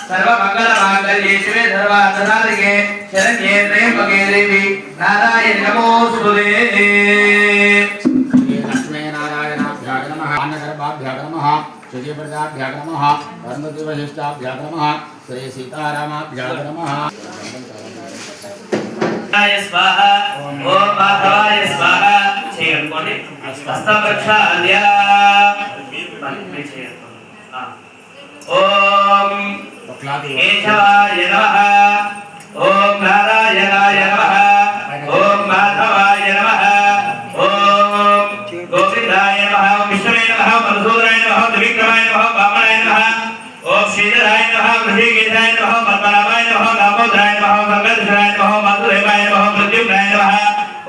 सर्वमंगलमांगल्ये शिवे सर्वार्थसाधिके शरण्ये त्र्यंबके देवी नारायणि नमोस्तुते। लक्ष्मी नारायणाभ्यां नमः, अन्नगर्भाभ्यां नमः, श्रीप्रजाभ्यां नमः, धर्मदिवशिष्टाभ्यां नमः, श्री सीतारामाभ्यां नमः। स्वाहा ओम माधवाय स्वाहा చేయండి హస్తప్రక్షాళ్య ఓం కేశవాయ నమః ఓం నారాయణాయ నమః ఓం మాధవాయ నమః ఓం గోవిందాయ నమః ఓం విష్ణువే నమః మధుసూదనాయ నమః త్రివిక్రమాయ నమః వామనాయ నమః ఓం శ్రీధరాయ నమః వృషికేశాయ నమః పద్మనాభాయ నమః దామోదరాయ నమః సంగర్ధరాయ నమః మధుదేవాయ నమః ప్రద్యుమ్నాయ నమః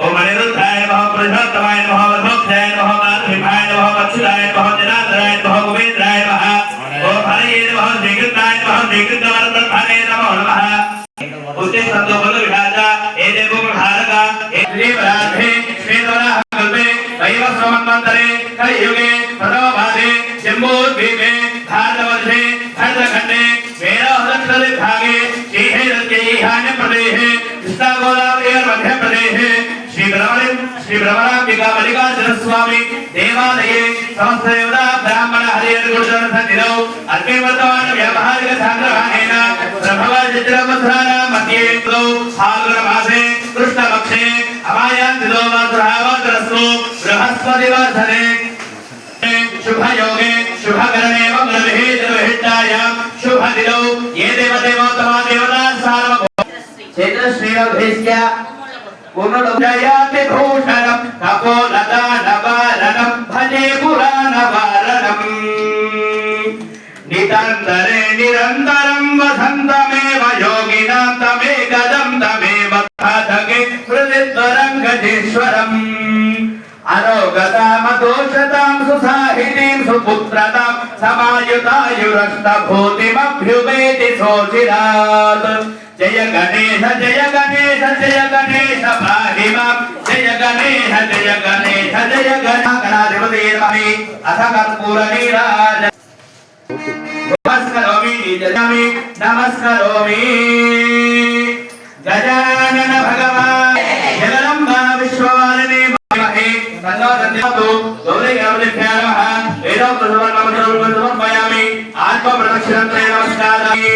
ఓం అనిరుద్ధాయ నమః పురుషోత్తమాయ నమః వధోక్షాయ నమః మాధుభాయ నమః అచ్యుతాయ నమః జనార్దనాయ నమః గోవిందాయ నమః ఓం హరయే నమః శ్రీకృష్ణాయ నమః శ్రీకృష్ణవరప్రధానే నమో నమః ఉత్తే సంతో బల విరాజ ఏ దేవో భారక ఏ దేవరాధే శ్వేతవరాహ కల్పే వైవస్వమన్వంతరే కలియుగే ప్రథమపాదే జంబోద్వీపే భారతవర్షే భరతఖండే వేదోదక్షిణ భాగే శ్రీహైరత్యైహాన్య ప్రదేశే కృష్ణాగోదావరి మధ్య ప్రదేశే श्री भ्रमरांबिका मल्लिकार्जुन स्वामी देवालये समस्त देवता ब्राह्मण हरिहर गुरुजन सन्निधौ अर्पे वर्तमान व्यावहारिक संग्रहणेन प्रभव चित्रमथुराना मध्ये फाल्गुन मासे कृष्ण पक्षे अमायान्तिदो मातुरावतरस्तु बृहस्पतिवर्धने शुभ योगे शुभ करणे मंगलविहितायां शुभ दिनौ ये देवदेवोत्तमा देवता सार्वभौम चैत्र श्रीरभेस्या पुनरुदयाति भूषणं कपोलदानवारणं भजे पुराणवारणं नितान्तरे निरन्तरं वसन्तमेव योगिनां तमेकदं तमेव साधके हृदिद्वरं गजेश्वरम् अरोगतामदोषतां सुसाहितीं सुपुत्रतां समायुतायुरष्टभूतिमभ्युपेति सोचिरात् जय गणेश जय गणेश जय गणेश पाहि मां जय गणेश जय गणेश जय गणाधिपते नमः अथ कर्पूरनीराज नमस्करोमि जयामि नमस्करोमि गजानन भगवान् जगदम्बा विश्ववारिणी महे तन्नोदन्यातु गौरीगणपतिभ्यो नमः वेदोक्तसमर्पयामि आत्मप्रदक्षिणत्रय नमस्कारामि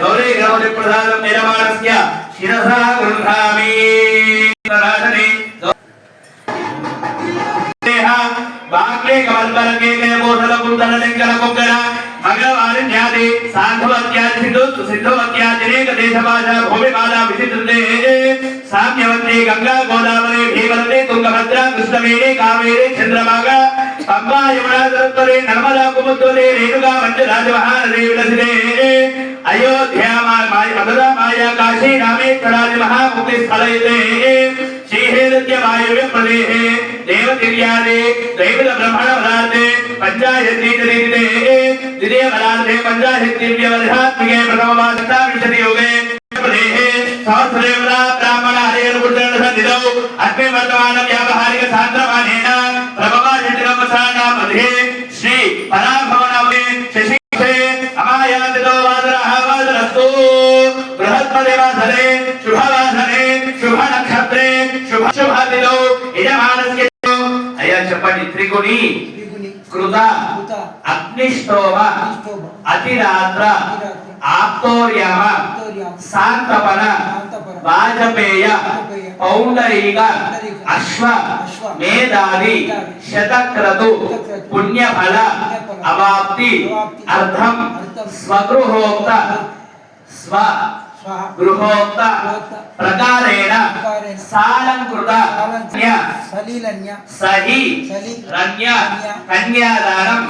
गौरीगणपतिप्रसादं निर्माणस्य शिरसा गृह्णामि राजने बाक्ले कमलबरके केमोसल कुंडल लिंगल कुंगल मंगलवारिण्यादि सांधवत्यादि सिद्धवत्यादि अनेक देशभाषा भूमि भाषा विचित्रते साम्यवती गंगा गोदावरी भीमवती तुंगभद्रा कृष्णवेणी कावेरी चंद्रभागा पंबा यमुना सरस्वती नर्मदा कुमुद्वती रेणुका मंजला महानदी विलसिते अयोध्या मधुरा माया काशी रामेश्वरादि महामुक्ति स्थलयते श्रीहृदय वायव्य प्रदेशे देवदिव्यादि दैवत ब्रह्मण पदार्थे पंचायती चरिते द्वितीय पदार्थे पंचायती दिव्यवधात्मिके प्रथमवासता विंशति योगे प्रदेशे सहस्रदेवता ब्राह्मण हरिहर गुरुजन सन्निधौ अग्नि वर्तमान व्यावहारिक सान्द्रमानेन प्रभवा चित्रमसाना मध्ये श्री पराभवनवे शशिखे अमायातितो वासरः वासरस्तु बृहस्पतिवासरे शुभवासरे शुभ नक्षत्रे शुभ शुभदिनौ यजमानस्य अय्या చెప్పండి త్రిగుణి కృత అగ్నిష్టోమ అతిరాత్ర ఆప్తోర్యమ శాంతపన వాజపేయ పౌండరీక అశ్వ మేధావి శతక్రతు పుణ్యఫల అవాప్తి అర్థం స్వగృహోక్త స్వ గృహోక్త ప్రకారేణ సాలంకృత సలీలన్య సహి రన్య కన్యాదానం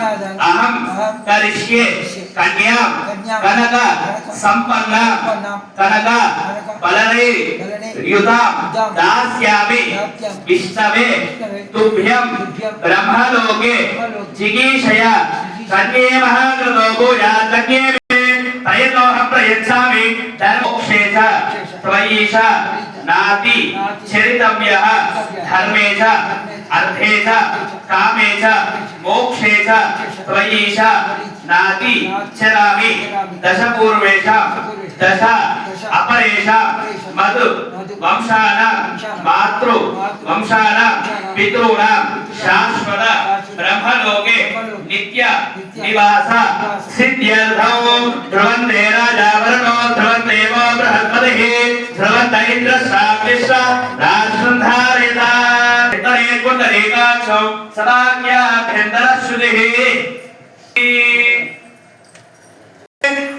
అహం కరిష్యే కన్యాం కనక సంపన్న కనక బలనే యుత దాస్యామి విష్ణవే తుభ్యం బ్రహ్మలోకే జిగీషయ కన్యే మహాకృతో భూయాత్యే ప్రయతోహ ప్రయచ్ఛామి ధర్మోక్షే చ త్వయీష నాతి చరితవ్యః ధర్మే చ అర్థే చ కామే చ మోక్షే చ త్వయీష నాతి చరామి దశ పూర్వేష దశ అపరేష మధు వంశాన మాతృ వంశాన పితॄణ శాశ్వత బ్రహ్మలోకే నిత్య నివాస సిద్ధ్యర్థం ధ్రువంతే రాజా వరుణో ధ్రువందేవో బృహస్పతిః ధ్రువంత ఇంద్రశ్రావిశ్వ రాజసంధారిత ఇతరే కుండలీకాక్షౌ సదాజ్ఞాభ్యంతరశ్రుతిః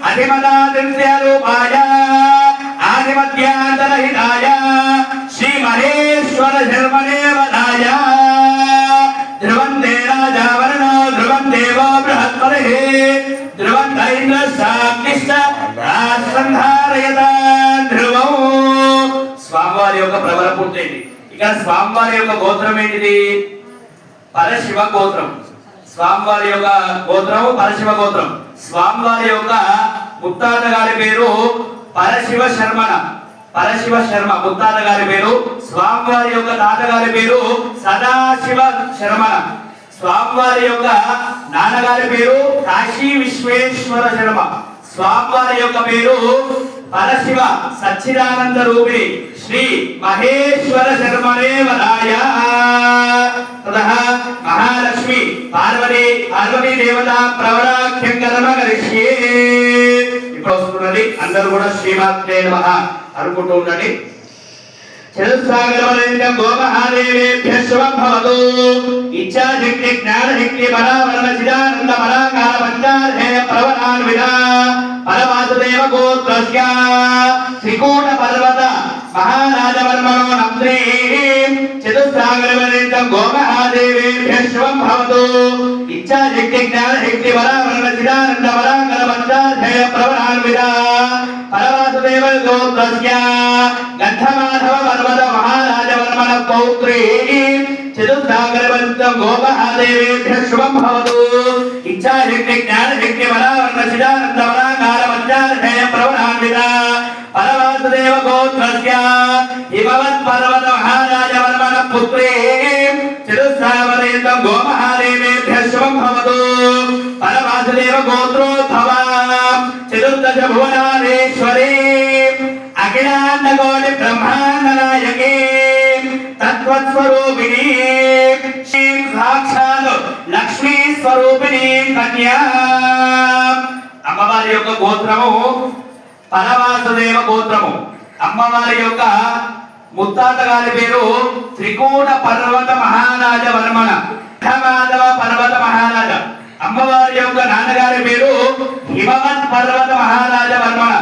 అధిమదాదిత్యరూపాయ ఆదిమధ్యాంతరహితాయ శ్రీ మహేశ్వర శర్మణే వదాయ ధ్రువంతే రాజా వరుణో ధ్రువం దేవో బృహస్పతిః ధ్రువంత ఇంద్రశ్చాగ్నిశ్చ రాజసంధారయత ధ్రువం. స్వామివారి యొక్క ప్రబల పూర్తయింది. ఇక్కడ స్వామివారి యొక్క గోత్రం ఏంటిది? పరశివ గోత్రం. స్వామివారి యొక్క గోత్రం పరశివ గోత్రం. స్వామివారి యొక్క ముత్తాత గారి పేరు పరశివ శర్మణ. పరశివ శర్మ ముత్తాత గారి పేరు. స్వామివారి యొక్క తాతగారి పేరు సదాశివ శర్మణ. స్వామివారి యొక్క నాన్నగారి పేరు కాశీ విశ్వేశ్వర శర్మ. స్వామివారి యొక్క పేరు పరశివ సచ్చిదానంద రూపిణి శ్రీ మహేశ్వర శర్మణే వదాయ. తదః మహాలక్ష్మి పార్వతీ దేవత ప్రవరాఖ్యం కర్మ కరిష్యే. ఇప్పుడు వస్తున్నది. అందరూ కూడా శ్రీమాత్రే నమః అనుకుంటూ ఉండండి. చతుస్సాగరవరేణ్యం గోమహాదేవేభ్యః శుభం భవతు. ఇచ్ఛాశక్తి జ్ఞానశక్తి బలావరణ చిదానంద బలాకార పంచాధేయ ప్రవరాన్విత పరవాసుదేవ గోత్రస్య త్రికూట పర్వత మహారాజవర్మణో నంద్రే. చతుస్సాగరవరేణ్యం గోమహాదేవేభ్యః శుభం భవతు. ఇచ్ఛాశక్తి జ్ఞానశక్తి బలావరణ చిదానంద బలాకార పంచాధేయ ప్రవరాన్విత పరవాసుదేవ గోత్రస్య గంధమాధవ పర్వత మహారాజవర్మణ పౌత్రీ. చతుస్సాగరవరేణ్యం గోమహాదేవేభ్యః శుభం భవతు. ఇచ్ఛాశక్తి జ్ఞానశక్తి బలావరణ చిదానంద బలాకార పంచాధేయ ప్రవరాన్విత పరవాసుదేవ గోత్రస్య హిమవత్ పర్వత మహారాజవర్మణ పుత్రీ. చతుస్సాగరవరేణ్యం గోమహాదేవేభ్యః శుభం భవతు. పరవాసుదేవ గోత్రోద్భవ చతుర్దశ భువనాధీశ్వరీ అఖిలాండకోటి బ్రహ్మాండ నాయకే తత్వస్వరూపిణి సాక్షాత్ లక్ష్మీ స్వరూపిణి కన్యా. అమ్మవారి యొక్క గోత్రము పరవాసుదేవ గోత్రము. అమ్మవారి యొక్క ముత్తాత గారి పేరు త్రికూట పర్వత మహారాజ వర్మణ మాధవ పర్వత మహారాజ. అమ్మవారి యొక్క నాన్నగారి పేరు హిమవత్ పర్వత మహారాజ వర్మణ.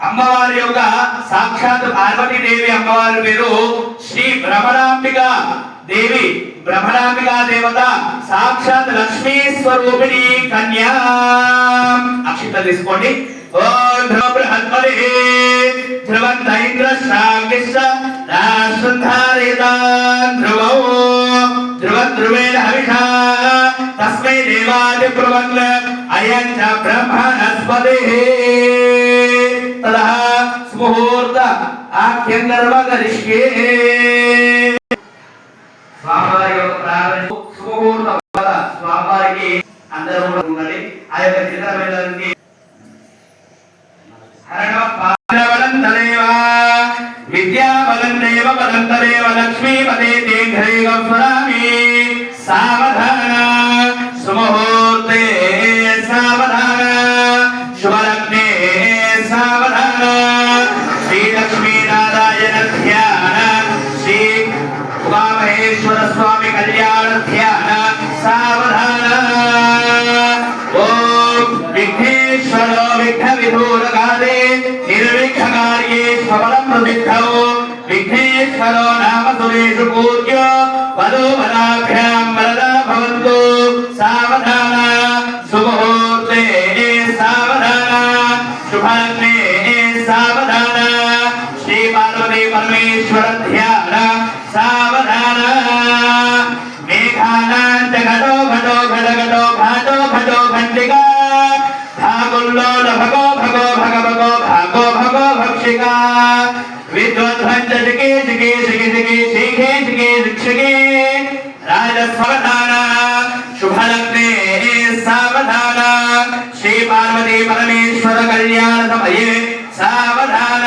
అమ్మవారి యొక్క సాక్షాత్ పార్వతీదేవి అమ్మవారి పేరు శ్రీ భ్రమరాంబిక దేవి. భ్రమరాంబికా దేవత సాక్షాత్ లక్ష్మీ స్వరూపిణి కన్యా. అక్షింత తీసుకోండి. ఓం బృహస్పతి ధ్రువంత ఇంద్రశ్రావిశ్చ రాజసంధారిత ధ్రువో ధ్రువేణ హవిషా తస్మై దేవాది బ్రువన్ అయం చ బ్రహ్మణస్పతిః. తదః సుముహూర్త ఆఖ్యం కర్మ కరిష్యే. స్వామివారి యొక్క ప్రారంభ సుముహూర్త స్వామివారికి అందరూ కూడా ఉండాలి. ఆ యొక్క చిత్రమైన విద్యాబలం దేవ బలం తదేవ లక్ష్మీపదే దీర్ఘైకం స్మరామి. సావధాన సుముహూర్తే సావధాన శుభలగ్నే సావధాన. శ్రీలక్ష్మీనారాయణ ధ్యాన శ్రీ ఉమామహేశ్వర స్వామి కళ్యాణ ధ్యాన సావధాన. ఓం విఘ్నేశ్వరో విఘ్న విధూరకాదే నిర్విఘ్నకార్యే స్వబలం ప్రసిద్ధౌ. విఘ్నేశ్వరో నామ సురేషు పూజ్యో వధూవరాభ్యాం వరదా భవంతు. भक्षिका भागुल्लोल भगो भगो भग भगो भागो भगो भक्षिका विद्वद्भंज जिके जिके जिके जिके शिखे जिके शिक्षके राजस्वधान शुभलग्ने सावधान श्री पार्वती परमेश्वर कल्याण समये सावधान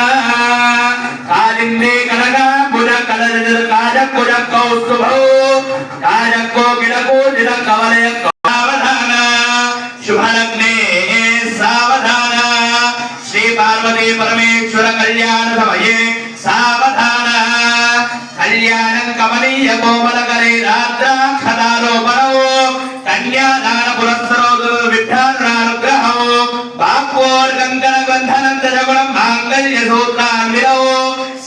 कालिंदे कनका पुज कलजर काजक पुज कौस्तुभो काजको किडको जिर कवलय सावधान शुभलग्ने सावधान श्री पार्वती परमेश्वर कल्याण समये सावधान कल्याणं कमनीय कोमल करे राद्राक्षदारोपणो कन्यादान पुरस्सरो विद्यानुग्रहो बाक्वोर कंकण बंधनं जगुणं मांगल्य सूत्रान्वितो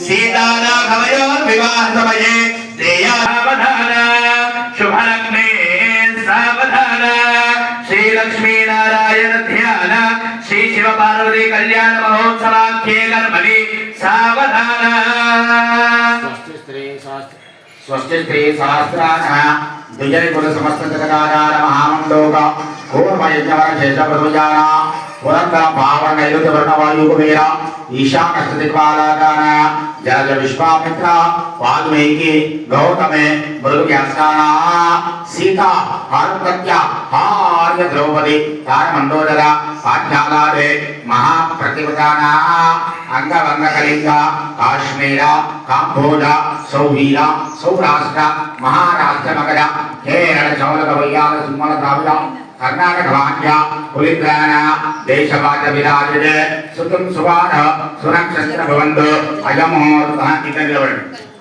सीताराघवयोर विवाह समये देया सावधान शुभलग्ने सावधान श्री लक्ष्मी नारायण ध्यान श्री शिव पार्वती कल्याण महोत्सवाख्ये कर्मणि सावधान स्वस्ति स्त्री सहस्रानः विजय कुल समस्त जगदाधार महामंडोक पूर्व यज्ञवर शेष प्रभुजाना पुरंदर पावन नैऋत्य वर्ण वायु कुबेर ईशान दिक्पालकान जल विश्वामित्र वाल्मीकि गौतमे मृगव्यासाना सीता हरप्रत्या आर्य द्रौपदी तारमंडोदर पाठ्यालादे महाप्रतिपदाना अंगवंग कलिंग काश्मीर कांबोज सौवीर सौराष्ट्र महाराष्ट्र मगध केरल चौलक वैयाल सुमल द्राविड कर्नाटक भाग्य पुलिद्रान देशवाद विराजते सुतम सुवान सुनक्षत्र भवन्तु अयमुहूर्तः इतनिलवन्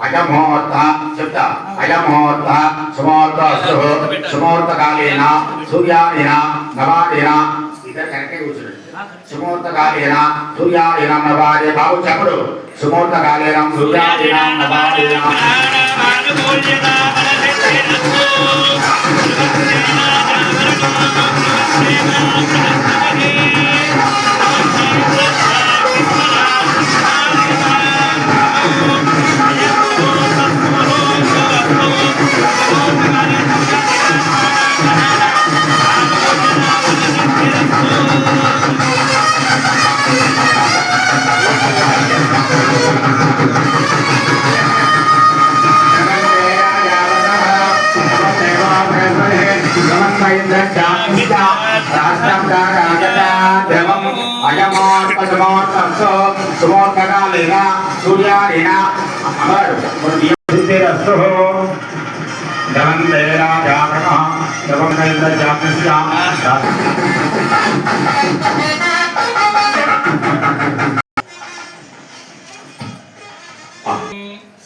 अयमुहूर्तः चित्त अयमुहूर्तः सुमुहूर्तस्तु सुमुहूर्तकालेन सूर्यादीन नवादीन इधर करके उछल सुमुहूर्तकालेन सूर्यादीन नवादे बाबू चपड़ो सुमुहूर्तकालेन सूर्यादीन नवादीन सुमोर्तकालेन सूर्यादीन अमर सिद्धिरस्तु धनंजयरा जातकः नवमनैन्द्र जातस्य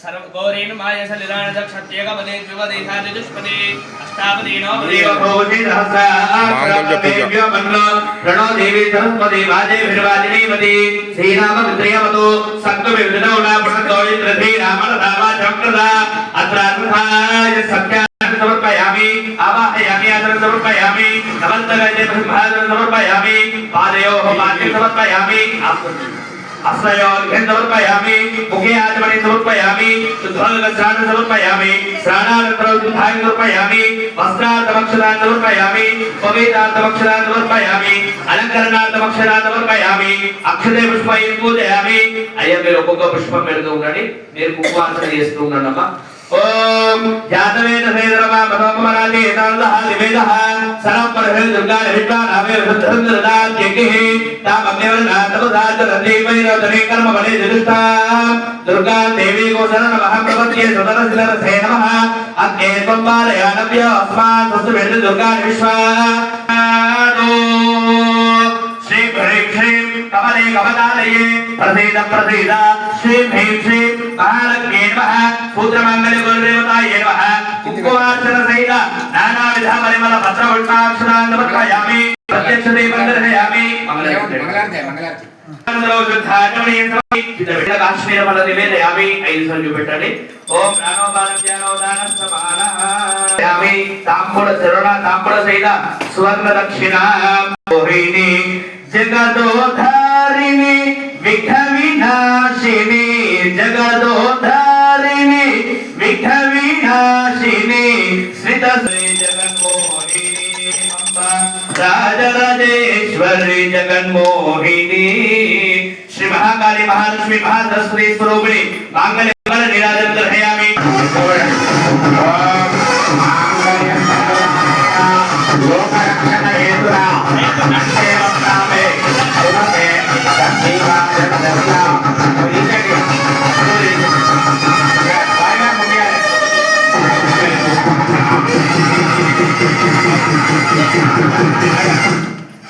सर्व गौरीन माय सलिलान दक्षत्यगवदे द्विवदेधा चतुष्पदे अष्टापदे नवपदे भोजि सहस्रादेव्य मन्नो प्रणो देवी सरस्वती वाजे विर्वाजिनीवती श्रीराम विद्रयवतो सत्त्वविद्रौणा प्रणतो इन्द्रधे रामण रामा चक्रदा अत्रार्थाय सत्या समर्पयामि आवाहयामि आदर समर्पयामि नवन्तगजे ब्रह्मादर समर्पयामि पादयोः पाद्यं समर्पयामि अस्मयोर्घ्यं समर्पयामि मुखे आचमने समर्पयामि शुद्धोदकस्नानं समर्पयामि स्नानानन्तरं शुद्धाय समर्पयामि वस्त्रार्थमक्षदानं समर्पयामि पवित्रार्थमक्षदानं समर्पयामि अलङ्करणार्थमक्षदानं समर्पयामि अक्षते पुष्पैः पूजयामि అయ్యా మీరు ఒక్కొక్క పుష్పం పెడుతూ ఉండండి మీరు కుంకుమార్చన చేస్తూ ఉండండి అమ్మా ओम यादवेन सेदरमा मनोमरादि एतावदः निवेदः सर्वं परहृ दुर्गा विद्वान् अवे वृद्धरदान यज्ञः तामग्नेवना तपदाचरति वैरवदने कर्म बले जगुष्टा दुर्गा देवी को शरण महं प्रपद्ये सुदरसिलरसे नमः अग्ने त्वं पालयानभ्यो अस्मान् सुवेद दुर्गा विश्वादो श्री ह्रीं श्रीं कमले कमलालये प्रसीद प्रसीद श्री ह्रीं श्रीं महालक्ष्मी नमः पुत्रमंगल गुरुदेवताये नमः कुंकुमार्चन सहित नानाविध परिमल पत्र पुष्पाक्षरान् समर्पयामि प्रत्यक्ष दीपन्दर्शयामि मंगलारती काश्मीर फल निवेदयामि 5 संजु పెట్టండి ఓం ప్రాణోదానజ్ఞానోదాన సమానయామి తాంబూల చరణ తాంబూల సహిత సువర్ణ దక్షిణ మోహిని జగదోధారిణి విఘ్న వినాశిని జగదోధారిణి విఘ్న వినాశిని శ్రీత శ్రీ జగన్మోహిని అంబ राजराजेश्वरी जगन्मोहिनी श्री महाकाली महालक्ष्मी महासरस्वती स्वरूपिणी मांगल्य नीराजन दर्शयामि लोकरक्षण हेतुना सेवकामे सुमते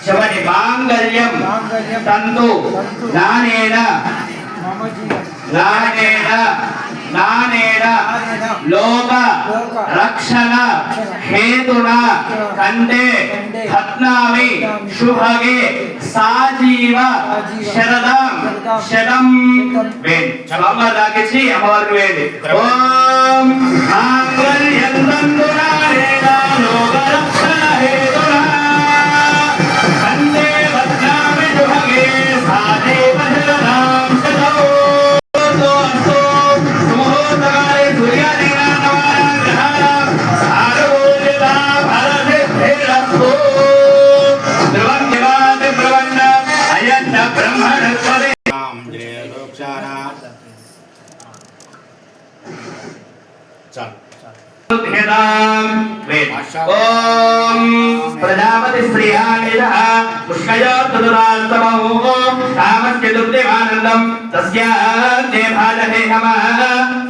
శివని మాంగళ్యం తంతు నానేన లోక రక్షణ హేతున కంటే భద్నామి శుభగే సాజీవ శరదం శతం వేడి చమదాకిచి అమ్మవారికి వేడి ఓం మాంగళ్యం తంతు నానేన లోక రక్షణ హేతున కంటే భద్నామి శుభగే సాజీవ శరదం శతం ओम प्रजापति श्रीहानिदः पुष्कयोर्तुरास्तमो कामस्य दुर्देवानन्दं तस्याद्ये भाजहे नमः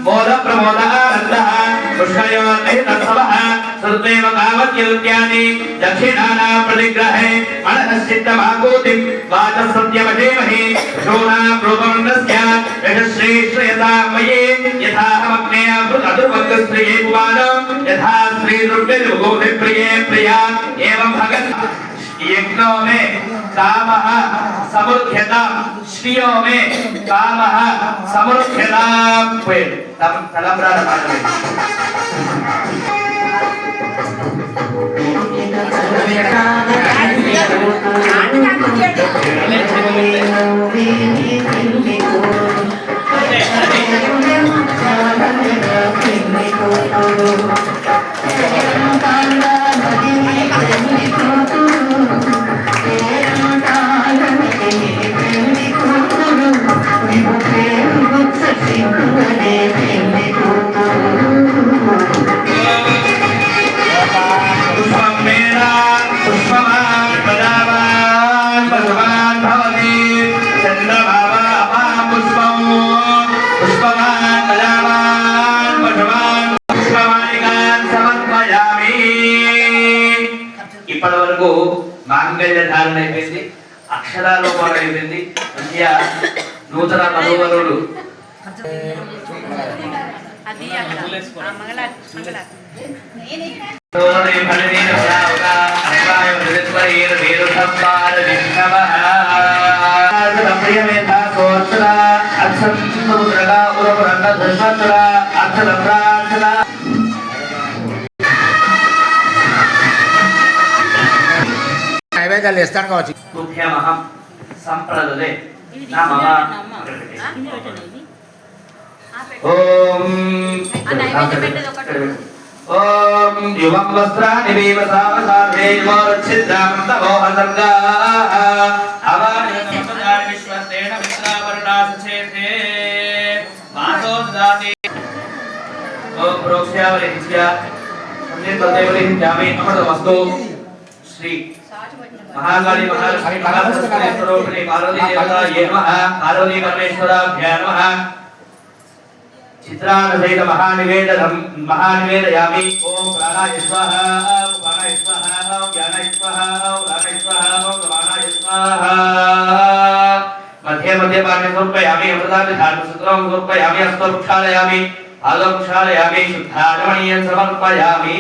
मोद प्रमोद आनन्दः पुष्कयोर्निहितत्सवः सुदेव कामस्य दक्षिणाना प्रतिग्रहे मनःश्चित्तमाकूतिं वाचसत्यमधीमहि शोणां रूपमण्डस्य यशश्री श्रेयसा मयि यथाहमग्ने अमृतदुर्भक्तश्रिये कुमारो यथा श्री दुर्गेर्गोधे प्रिये प्रिया एवं भगत यज्ञो में कामः समृद्ध्यता श्रियो में कामः समृद्ध्यता तब तलम्बरा पाठवे ఇప్పటివరకు మాంగళ్య ధారణ అయిపోయింది, అక్షరాలోపం అయిపోయింది, మంచిగా నూతన మధువరులు నైవేద్యాలు ఇస్తాను కావచ్చు. తుభ్యమహం సంప్రదదే నమః. ఓం ఓం యువం వస్త్రాని వీవసావసాధేమో రక్షిద్రామంతమోహసర్గా అవానితమపదాని విశ్వస్తేన మిత్రావరుణాసచేతే మాసోదాతి ఓం ప్రోక్ష్యావలించ్య సంజీతదేవలించామి అమృతమస్తు. శ్రీ महाकाली महालक्ष्मी महासरस्वती स्वरूपिणी पार्वती देवतायै नमः. पार्वती परमेश्वराभ्यां नमः. चित्रानसहित महानिवेदयामि. ओम प्राणाय स्वाहा, ओम प्राणाय स्वाहा, ओम ज्ञानाय स्वाहा, ओम दानाय स्वाहा, ओम समानाय स्वाहा. मध्ये मध्ये पाने समर्पयामि. अमृतानि धार्मसूत्रं समर्पयामि. हस्तं प्रक्षालयामि, पादं प्रक्षालयामि, शुद्धाचमनीयं समर्पयामि.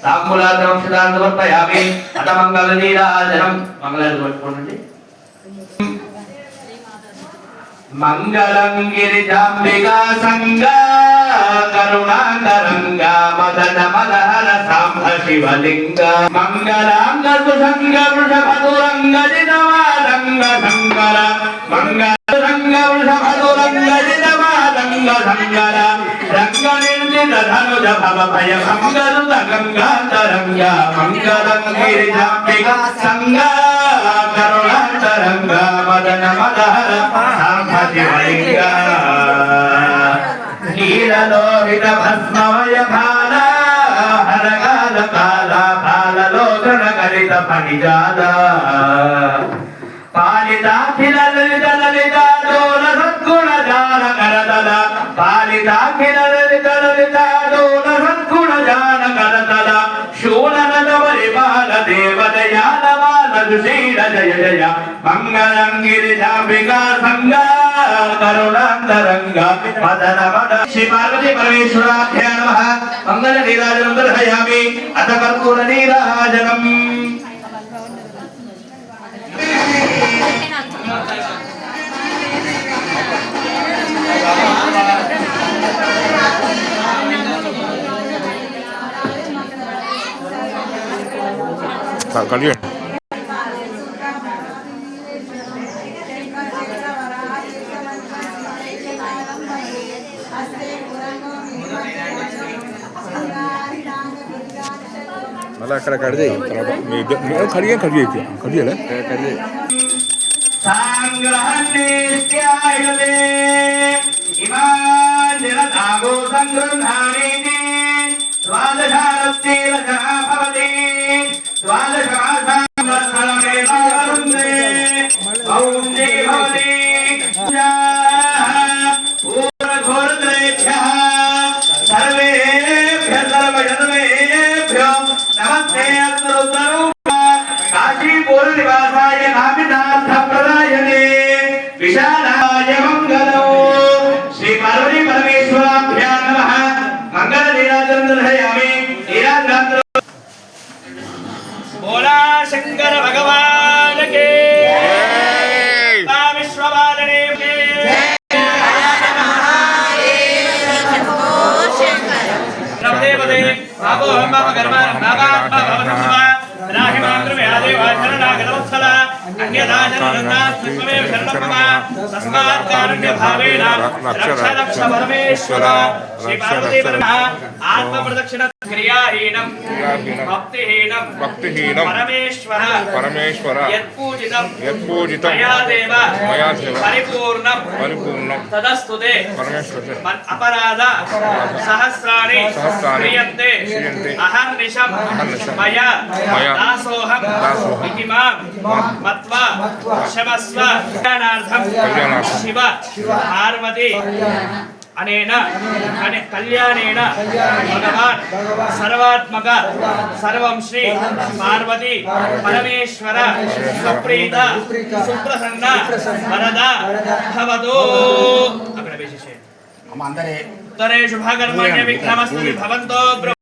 तांबूलादं समर्पयामि. अतमंगलनीराजनं मंगलारति पట్టుకోండి. मंगलं गिरिजाम्बिका संगा करुणाकरंगा मदन मदहर सांभ शिवलिंग मंगलांग सुसंग वृषभदुरंग जितवादंग शंकर मंगलंग वृषभदुरंग जितवादंग సంగ సంగర రంగనిందిత ధనుజ భవ భయ మంగళ గంగాతరంగ మంగళం గిరిజాంబిక సంగ కరుణాతరంగ మదన మదహర సాంపతి వైంగ నీలలోహిత భస్మమయ భాల హరగాల కాల బాలలోచన కలిత ఫణిజాల పాలితాఖిల లలిత లలిత డోల సద్గుణ జాల కరతల పాలితాఖిల లలిత లలిత డోల సద్గుణ జాల కరతల శూలనద పరిపాల దేవదయాల బాల దుశీల జయ జయ మంగళం గిరిజాంబికా సంగ కరుణాంతరంగ మదన మద శ్రీ పార్వతీ పరమేశ్వరాభ్యా నమః మంగళ నీరాజనం దర్శయామి అత కర్పూర నీరాజనం करिए मला अక్కడ कर दे मैं खड़िए खड़िए क्या खड़िए ले कर दे संग्रहणेत्यायते इमानिर नागो संग्रहाणीति द्वादशारस्तेन जहा भवति द्वादशमासांगस्थलमेवावरुन्धे औन्ये भवति पूर्वघोरद्रेभ्यः सर्वेभ्यः सर्वजन्मेभ्यो नमस्ते अस्तुतरू काशीपुर निवासाय नामिनाथ प्रदायने विशालाय मंगलो श्री पार्वती परमेश्वराभ्यां नमः मंगल नीराजनं दर्शयामि नीराजनं बोला शंकर भगवान के विश्ववादने के नमदे पदे बाबो हम बाबा कर्मा बाबा भवतुवा राहिमांद्र व्यादे वाचरना गलवत्सल अन्यथा जनरन्ना स्वमेव शरणमः तस्मात् कारुण्य भावेन रक्ष रक्ष परमेश्वर श्री पार्वती परमः आत्म प्रदक्षिण क्रियाहीनं भक्तिहीनं परमेश्वर यत्पूजितं मया देव परिपूर्णं तदस्तुते अपराध सहस्राणि क्रियन्ते अहर्निशं मया दासोऽहं इति मां मत्वा क्षमस्व कल्याणार्थं शिव पार्वती अनेन कल्याणेन भगवान् सर्वात्मक सर्वं श्री पार्वती परमेश्वर सुप्रीत सुप्रसन्न वरद भवतु उत्तरे शुभकर्मण्य विक्रमस्तु भवन्तो